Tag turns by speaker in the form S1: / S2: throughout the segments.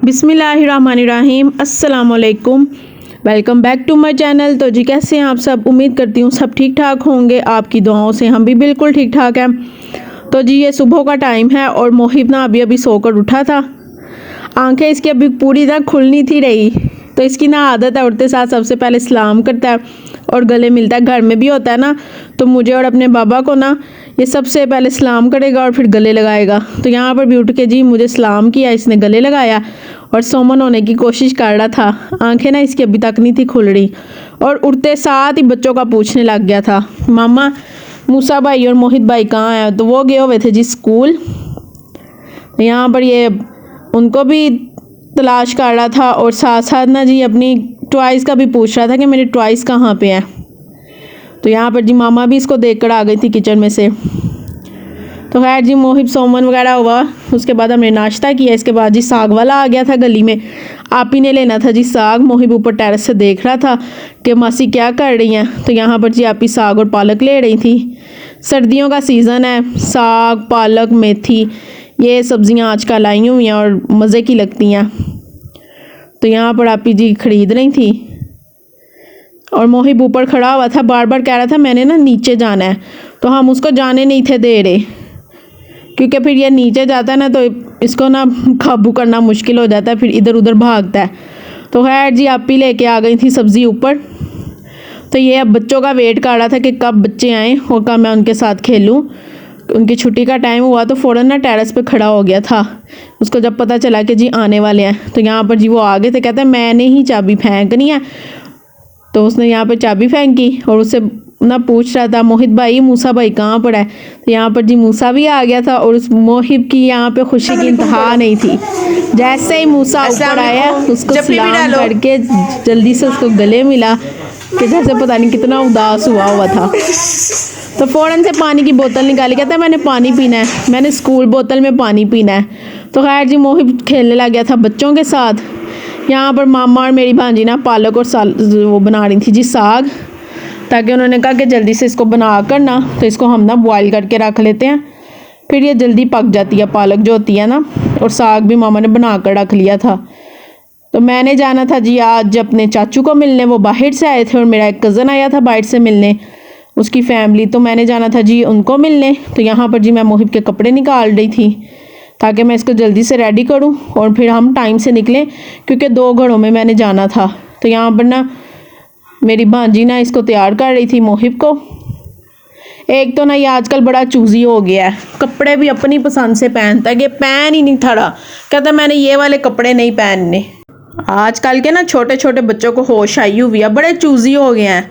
S1: बिस्मिल्लाहिर्रहमानिर्रहीम अस्सलाम वालेकुम। Welcome back to my channel. तो जी कैसे हैं आप सब? उम्मीद करती हूँ सब ठीक ठाक होंगे। आपकी दुआओं से हम भी बिल्कुल ठीक ठाक हैं। तो जी ये सुबह का टाइम है और मोहिब ना अभी अभी सोकर उठा था। आंखें इसकी अभी पूरी तरह खुलनी थी रही। तो इसकी ना आदत है उठते साथ सबसे पहले सलाम करता है और गले मिलता है। घर में भी होता है ना, तो मुझे और अपने बाबा को ना ये सबसे पहले सलाम करेगा और फिर गले लगाएगा। तो यहाँ पर भी उठ के जी मुझे सलाम किया, इसने गले लगाया और सोमन होने की कोशिश कर रहा था। आंखें ना इसकी अभी तक नहीं थी खुल रही और उठते साथ ही बच्चों का पूछने लग गया था, मामा मूसा भाई और मोहित भाई कहाँ हैं? तो वो गए हुए थे जी स्कूल। यहाँ पर ये उनको भी तलाश कर रहा था और साथ साथ ना जी अपनी टॉयज़ का भी पूछ रहा था कि मेरी टॉयज़ कहाँ पे हैं। तो यहाँ पर जी मामा भी इसको देख कर आ गई थी किचन में से। तो खैर जी मोहिब सोमन वगैरह हुआ, उसके बाद हमने नाश्ता किया। इसके बाद जी साग वाला आ गया था गली में। आप ही ने लेना था जी साग। मोहिब ऊपर टेरेस से देख रहा था कि मासी क्या कर रही हैं। तो यहाँ पर जी आप ही साग और पालक ले रही थी। सर्दियों का सीज़न है, साग पालक मेथी ये सब्ज़ियाँ आजकल आई हुई हैं और मज़े की लगती हैं। तो यहाँ पर आप ही जी ख़रीद रही थी और मोहिब ऊपर खड़ा हुआ था, बार बार कह रहा था मैंने ना नीचे जाना है। तो हम उसको जाने नहीं थे दे रहे, क्योंकि फिर ये नीचे जाता है ना तो इसको ना काबू करना मुश्किल हो जाता है, फिर इधर उधर भागता है। तो खैर जी आप ही लेके आ गई थी सब्ज़ी ऊपर। तो ये अब बच्चों का वेट कर रहा था कि कब बच्चे आएँ और कब मैं उनके साथ खेलूँ। उनकी छुट्टी का टाइम हुआ तो फ़ौरन ना टेरेस पे खड़ा हो गया था। उसको जब पता चला कि जी आने वाले हैं तो यहाँ पर जी वो आ गए थे। कहते हैं मैंने ही चाबी फेंकनी है। तो उसने यहाँ पे चाबी फेंकी और उससे ना पूछ रहा था मोहित भाई मूसा भाई कहाँ पर है। तो यहाँ पर जी मूसा भी आ गया था और उस मोहिब की यहाँ पे खुशी की इंतहा नहीं थी। जैसे ही मूसा ऊपर आया उसको सलाम करके जल्दी से उसको गले मिला कि जैसे पता नहीं कितना उदास हुआ था। तो फ़ौरन से पानी की बोतल निकाली, कहता है मैंने पानी पीना है, मैंने स्कूल बोतल में पानी पीना है। तो खैर जी मोहिब खेलने लग गया था बच्चों के साथ। यहाँ पर मामा और मेरी भांजी ना पालक और वो बना रही थी जी साग, ताकि उन्होंने कहा कि जल्दी से इसको बना कर ना तो इसको हम ना बॉयल करके रख लेते हैं, फिर ये जल्दी पक जाती है पालक जो होती है ना। और साग भी मामा ने बना कर रख लिया था। तो मैंने जाना था जी आज अपने चाचू को मिलने, वो बाहर से आए थे और मेरा एक कज़न आया था बाहर से मिलने, उसकी फैमिली। तो मैंने जाना था जी उनको मिलने। तो यहाँ पर जी मैं मोहिब के कपड़े निकाल रही थी ताकि मैं इसको जल्दी से रेडी करूं और फिर हम टाइम से निकलें, क्योंकि 2 घरों में मैंने जाना था। तो यहाँ पर ना मेरी भांजी ना इसको तैयार कर रही थी मोहिब को। एक तो ना ये आजकल बड़ा चूज़ी हो गया है, कपड़े भी अपनी पसंद से पहनता है कि पहन ही नहीं थड़ा, कहता मैंने ये वाले कपड़े नहीं पहनने। आजकल के ना छोटे छोटे बच्चों को होश आई हुई है, बड़े चूज़ी हो गए हैं,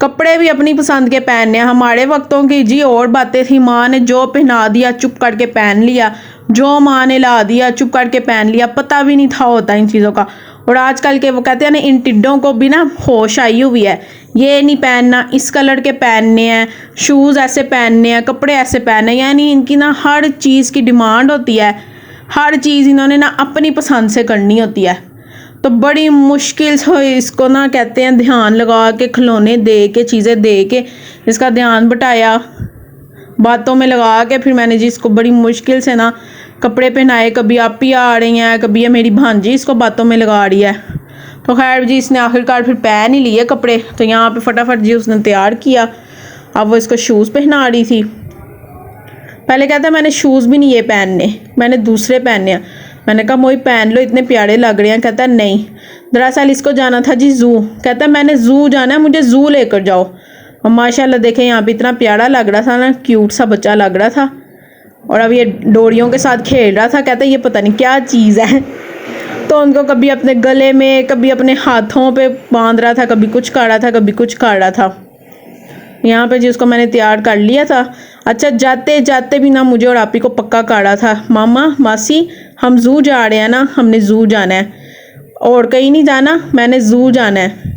S1: कपड़े भी अपनी पसंद के पहनने। हमारे वक्तों की जी और बातें थी, माँ ने जो पहना दिया चुप करके पहन लिया, जो माँ ने ला दिया चुप करके पहन लिया, पता भी नहीं था होता इन चीज़ों का। और आजकल के वो कहते हैं ना इन टिड्डों को भी ना होश आई हुई है, ये नहीं पहनना, इस कलर के पहनने हैं, शूज़ ऐसे पहनने हैं, कपड़े ऐसे पहनने, यानी इनकी ना हर चीज़ की डिमांड होती है, हर चीज़ इन्होंने ना अपनी पसंद से करनी होती है। तो बड़ी मुश्किल से इसको ना कहते हैं ध्यान लगा के खिलौने दे के चीज़ें दे के इसका ध्यान बटाया, बातों में लगा के फिर मैंने जी इसको बड़ी मुश्किल से ना कपड़े पहनाए। कभी आप ही आ रही हैं, कभी ये मेरी भांजी इसको बातों में लगा रही है। तो खैर जी इसने आखिरकार फिर पहन ही लिए कपड़े। तो यहाँ पे फटाफट जी उसने तैयार किया। अब वो इसको शूज़ पहना रही थी। पहले कहता मैंने शूज़ भी नहीं ये पहनने, मैंने दूसरे पहनने हैं। मैंने कहा मोहिब पहन लो, इतने प्यारे लग रहे हैं। कहता नहीं, दरअसल इसको जाना था जी ज़ू। कहता मैंने ज़ू जाना है, मुझे ज़ू लेकर जाओ। और माशाल्लाह देखें यहाँ पे इतना प्यारा लग रहा था ना, क्यूट सा बच्चा लग रहा था। और अब ये डोरियों के साथ खेल रहा था। कहता ये पता नहीं क्या चीज़ है। तो उनको कभी अपने गले में कभी अपने हाथों पे बांध रहा था, कभी कुछ कर रहा था, कभी कुछ कर रहा था। यहाँ पे जी उसको मैंने तैयार कर लिया था। अच्छा जाते जाते भी ना मुझे और आप ही को पक्का कर रहा था, मामा मासी हम ज़ू जा रहे हैं ना, हमने ज़ू जाना है और कहीं नहीं जाना, मैंने ज़ू जाना है।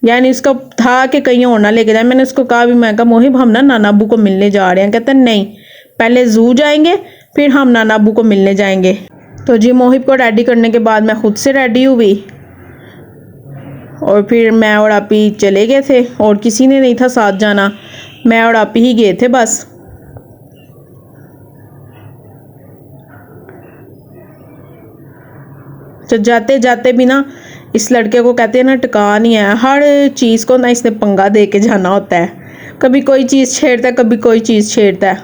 S1: यानी उसको था कि कहीं और ना लेके जाए। मैंने उसको कहा भी, मैं कहा मोहिब हम ना नाना अब्बू को मिलने जा रहे हैं। कहता नहीं, पहले ज़ू जाएंगे फिर हम नाना अब्बू को मिलने जाएंगे। तो जी मोहिब को रेडी करने के बाद मैं खुद से रेडी हुई और फिर मैं और आप ही चले गए थे और किसी ने नहीं था साथ जाना, मैं और आप ही गए थे बस। तो जाते जाते भी ना इस लड़के को कहते हैं ना टिका नहीं है, हर चीज़ को ना इसने पंगा दे के जाना होता है। कभी कोई चीज़ छेड़ता है, कभी कोई चीज़ छेड़ता है।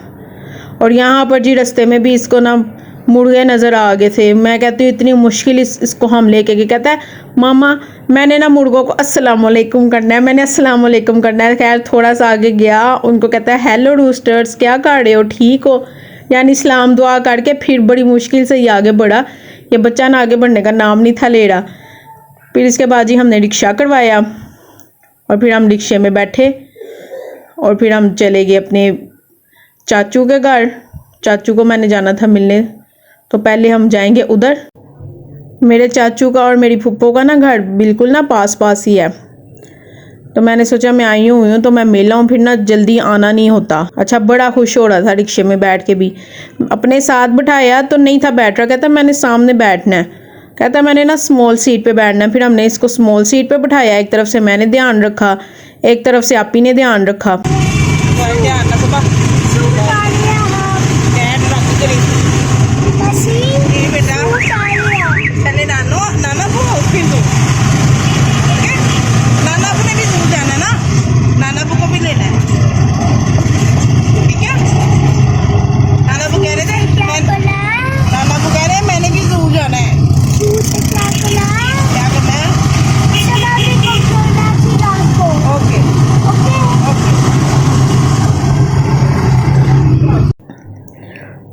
S1: और यहाँ पर जी रास्ते में भी इसको ना मुर्गे नज़र आ गए थे। मैं कहती हूँ इतनी मुश्किल इसको हम लेके गए। कहता है मामा मैंने ना मुर्गों को अस्सलाम वालेकुम करना है, मैंने अस्सलाम वालेकुम करना है। खैर थोड़ा सा आगे गया, उनको कहता है हेलो रूस्टर्स, क्या कर रहे हो, ठीक हो, यानी सलाम दुआ करके फिर बड़ी मुश्किल से ये आगे बढ़ा। ये बच्चा ना आगे बढ़ने का नाम नहीं था ले रहा। फिर इसके बाद जी हमने रिक्शा करवाया और फिर हम रिक्शे में बैठे और फिर हम चले गए अपने चाचू के घर। चाचू को मैंने जाना था मिलने, तो पहले हम जाएंगे उधर। मेरे चाचू का और मेरी फुप्पो का ना घर बिल्कुल ना पास पास ही है, तो मैंने सोचा मैं आई हुई हूँ तो मैं मिल आऊँ, फिर ना जल्दी आना नहीं होता। अच्छा बड़ा खुश हो रहा था रिक्शे में बैठ के भी। अपने साथ बिठाया तो नहीं था बैठ रहा, कहता मैंने सामने बैठना है, कहता मैंने ना स्मॉल सीट पे बैठना है। फिर हमने इसको स्मॉल सीट पे बिठाया, एक तरफ से मैंने ध्यान रखा, एक तरफ से आपी ने ध्यान रखा।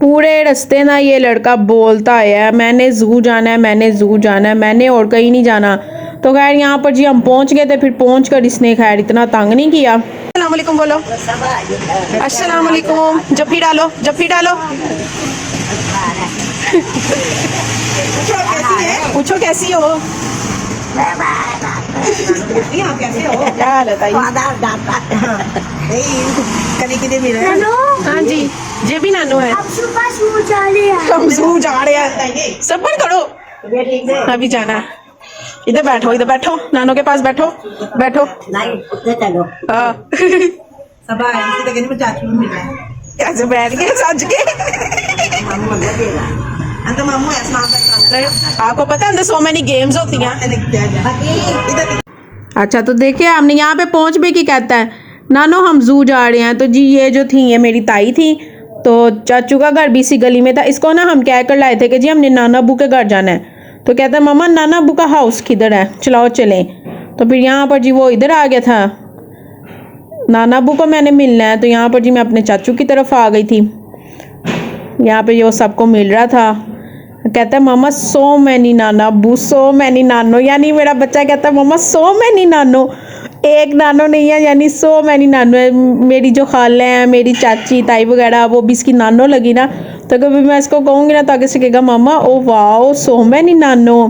S1: पूरे रास्ते ना ये लड़का बोलता है मैंने ज़ू जाना है, मैंने ज़ू जाना है, मैंने और कहीं नहीं जाना। तो खैर यहाँ पर जी हम पहुँच गए थे। फिर पहुँच कर इसने खैर इतना तंग नहीं किया। अस्सलाम वालेकुम बोलो, अस्सलाम वालेकुम, जफ्फी डालो, जफ्फी डालो। पूछो कैसी हो, क्या हाल है? हाँ जी, ये भी नानू है। हम ज़ू जा रहे हैं, सब्र करो, अभी जाना है। इधर बैठो, इधर बैठो, नानू के पास बैठो, बैठो। हाँ कैसे बैठ गए सज के। आपको पता है अंदर सो मेनी गेम्स होती हैं। अच्छा तो देखिए हमने यहाँ पे पहुँच भी की कहता है नानो हम ज़ू जा रहे हैं। तो जी ये जो थी ये मेरी ताई थी, तो चाचू का घर भी इसी गली में था। इसको ना हम कह कर लाए थे कि जी हमने नाना अबू के घर जाना है। तो कहता है मामा नाना अबू का हाउस किधर है, चलाओ चलें। तो फिर यहाँ पर जी वो इधर आ गया था, नाना अबू को मैंने मिलना है। तो यहाँ पर जी मैं अपने चाचू की तरफ आ गई थी। यहाँ पे वो सबको मिल रहा था। कहता है मामा सो मैनी नाना अबू, सो मैनी नानो, यानी मेरा बच्चा कहता है मामा सो मैनी नानो, एक नानो नहीं है यानी सो मैनी नानो है। मेरी जो खाले हैं, मेरी चाची ताई वगैरह, वो भी इसकी नानो लगी ना। तो कभी मैं इसको कहूँगी ना तो आगे से कहेगा मामा ओ वाओ सो मैनी नानो।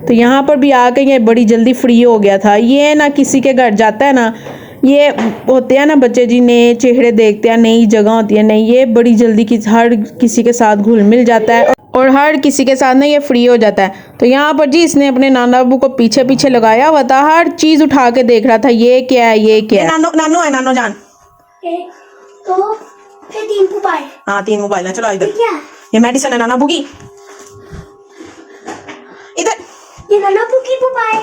S1: तो यहाँ पर भी आके ये बड़ी जल्दी फ्री हो गया था। ये ना किसी के घर जाता है ना, ये होते हैं ना बच्चे जी नए चेहरे देखते हैं, नई जगह होती है नहीं, ये बड़ी जल्दी हर किसी के साथ घुल मिल जाता है और हर किसी के साथ ना ये फ्री हो जाता है। तो यहाँ पर जी इसने अपने नाना अबू को पीछे पीछे लगाया हुआ था, हर चीज उठा के देख रहा था ये क्या है, ये क्या है। नानो नानो है, नानो जान
S2: एक दो फिर तीन मोबाइल।
S1: हाँ 3 मोबाइल है, चलो इधर। ये मेडिसिन है नाना अबू की, इधर
S2: ये नाना अबू की मोबाइल।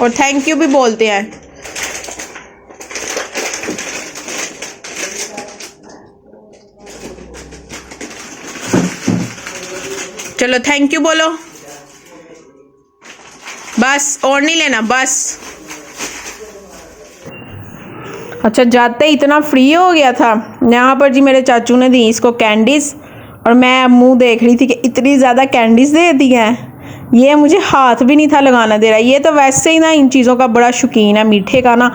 S1: और थैंक यू भी बोलते हैं। चलो थैंक यू बोलो, बस और नहीं लेना बस। अच्छा जाते इतना फ्री हो गया था। यहाँ पर जी मेरे चाचू ने दी इसको कैंडीज और मैं मुंह देख रही थी कि इतनी ज़्यादा कैंडीज दे दी हैं, ये मुझे हाथ भी नहीं था लगाना दे रहा। ये तो वैसे ही ना इन चीज़ों का बड़ा शौकीन है, मीठे का ना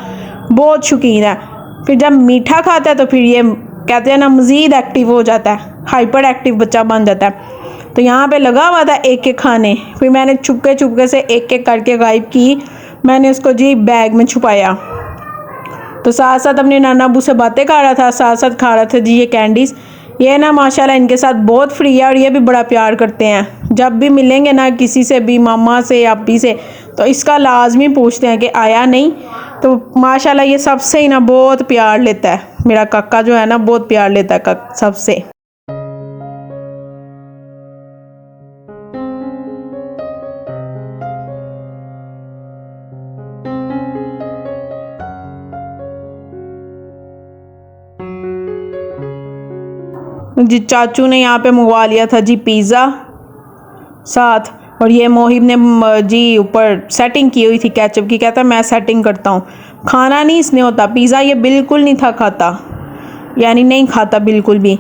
S1: बहुत शौकीन है। फिर जब मीठा खाता है तो फिर ये कहते हैं ना मज़ीद एक्टिव हो जाता है, हाइपर एक्टिव बच्चा बन जाता है। तो यहाँ पे लगा हुआ था एक एक खाने, फिर मैंने चुपके से एक एक करके गायब की, मैंने उसको जी बैग में छुपाया। तो साथ साथ अपने नाना अबू से बातें कर रहा था, साथ साथ खा रहा था जी ये कैंडीज़। ये ना माशाल्लाह इनके साथ बहुत फ्री है और ये भी बड़ा प्यार करते हैं। जब भी मिलेंगे ना किसी से भी, मामा से आपी से, तो इसका लाजमी पूछते हैं कि आया नहीं। तो माशाल्लाह ये सबसे ही ना बहुत प्यार लेता है, मेरा काका जो है ना बहुत प्यार लेता है सबसे। जी चाचू ने यहाँ पे मंगवा लिया था जी पिज़्ज़ा साथ, और ये मोहिब ने जी ऊपर सेटिंग की हुई थी केचप की, कहता मैं सेटिंग करता हूँ। खाना नहीं इसने होता पिज़्ज़ा, ये बिल्कुल नहीं था खाता, यानी नहीं खाता बिल्कुल भी।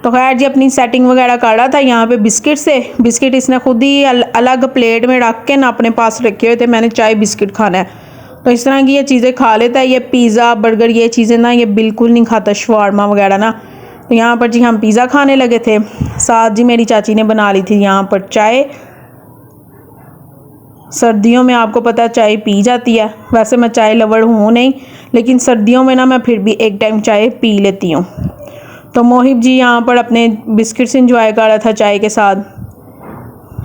S1: तो खैर जी अपनी सेटिंग वगैरह कर रहा था। यहाँ पे बिस्किट इसने खुद ही अलग प्लेट में रख के ना अपने पास रखे हुए थे, मैंने चाय बिस्किट खाना है, तो इस तरह की ये चीज़ें खा लेता है। ये पिज़्ज़ा बर्गर ये चीज़ें ना ये बिल्कुल नहीं खाता, शवारमा वगैरह ना। तो यहाँ पर जी हम पिज़्ज़ा खाने लगे थे, साथ जी मेरी चाची ने बना ली थी यहाँ पर चाय। सर्दियों में आपको पता है चाय पी जाती है, वैसे मैं चाय लवर हूँ नहीं, लेकिन सर्दियों में ना मैं फिर भी एक टाइम चाय पी लेती हूँ। तो मोहिब जी यहाँ पर अपने बिस्किट्स इंजॉय कर रहा था चाय के साथ,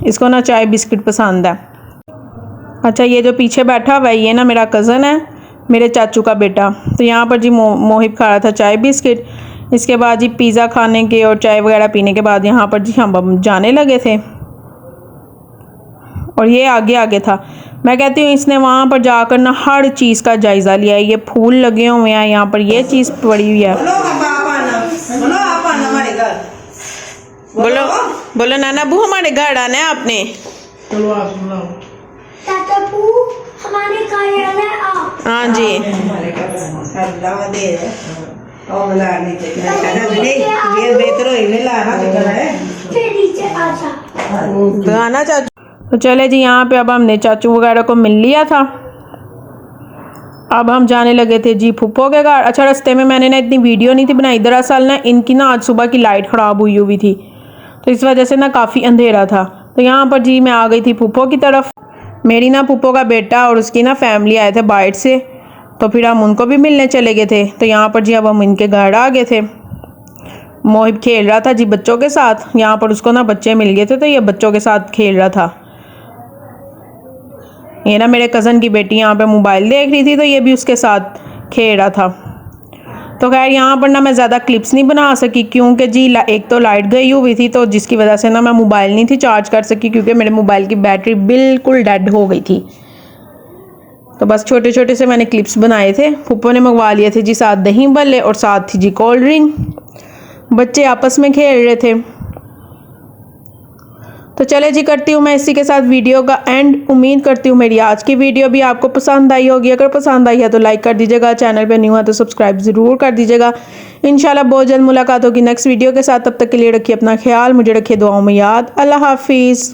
S1: इसको ना चाय बिस्किट पसंद है। अच्छा ये जो पीछे बैठा हुआ है ये ना मेरा कज़न है, मेरे चाचू का बेटा। तो यहाँ पर जी मोहिब खा रहा था चाय बिस्किट। इसके बाद जी पिज़्ज़ा खाने के और चाय वगैरह पीने के बाद यहाँ पर जी हम जाने लगे थे, और ये आगे आगे था। मैं कहती हूँ इसने वहाँ पर जाकर ना हर चीज़ का जायज़ा लिया है। ये फूल लगे हुए हैं, यहाँ पर ये चीज़ पड़ी हुई है। बोलो बोलो नाना बू हमारे घर आना है आपने।
S3: चलो आप सुनाओ।
S2: ताता पू हमारे घर आना है आप।
S1: हाँ जी
S2: फिर नीचे आजा।
S1: गाना चाचू। तो चले जी यहाँ पे अब हमने चाचू वगैरह को मिल लिया था, अब हम जाने लगे थे जी फूफो के घर। अच्छा रास्ते में मैंने ना इतनी वीडियो नहीं थी बनाई, दरअसल ना इनकी ना आज सुबह की लाइट ख़राब हुई थी, तो इस वजह से ना काफ़ी अंधेरा था। तो यहाँ पर जी मैं आ गई थी फूफो की तरफ। मेरी ना फूफो का बेटा और उसकी ना फैमिली आए थे बाइट से, तो फिर हम उनको भी मिलने चले गए थे। तो यहाँ पर जी अब हम इनके घर आ गए थे। मोहिब खेल रहा था जी बच्चों के साथ, यहाँ पर उसको ना बच्चे मिल गए थे तो ये बच्चों के साथ खेल रहा था। ये ना मेरे कज़न की बेटी यहाँ पे मोबाइल देख रही थी, तो ये भी उसके साथ खेल रहा था। तो खैर यहाँ पर ना मैं ज़्यादा क्लिप्स नहीं बना सकी, क्योंकि जी एक तो लाइट गई हुई थी, तो जिसकी वजह से ना मैं मोबाइल नहीं थी चार्ज कर सकी, क्योंकि मेरे मोबाइल की बैटरी बिल्कुल डेड हो गई थी। तो बस छोटे छोटे से मैंने क्लिप्स बनाए थे। फूफो ने मंगवा लिए थे जी साथ दही भल्ले और साथ थी जी कोल्ड ड्रिंक। बच्चे आपस में खेल रहे थे। तो चले जी करती हूँ मैं इसी के साथ वीडियो का एंड। उम्मीद करती हूँ मेरी आज की वीडियो भी आपको पसंद आई होगी। अगर पसंद आई है तो लाइक कर दीजिएगा, चैनल पे न्यू है तो सब्सक्राइब ज़रूर कर दीजिएगा। इंशाल्लाह बहुत जल्द मुलाकात होगी नेक्स्ट वीडियो के साथ। तब तक के लिए रखिए अपना ख्याल, मुझे रखिए दुआओं में याद। अल्लाह हाफिज़।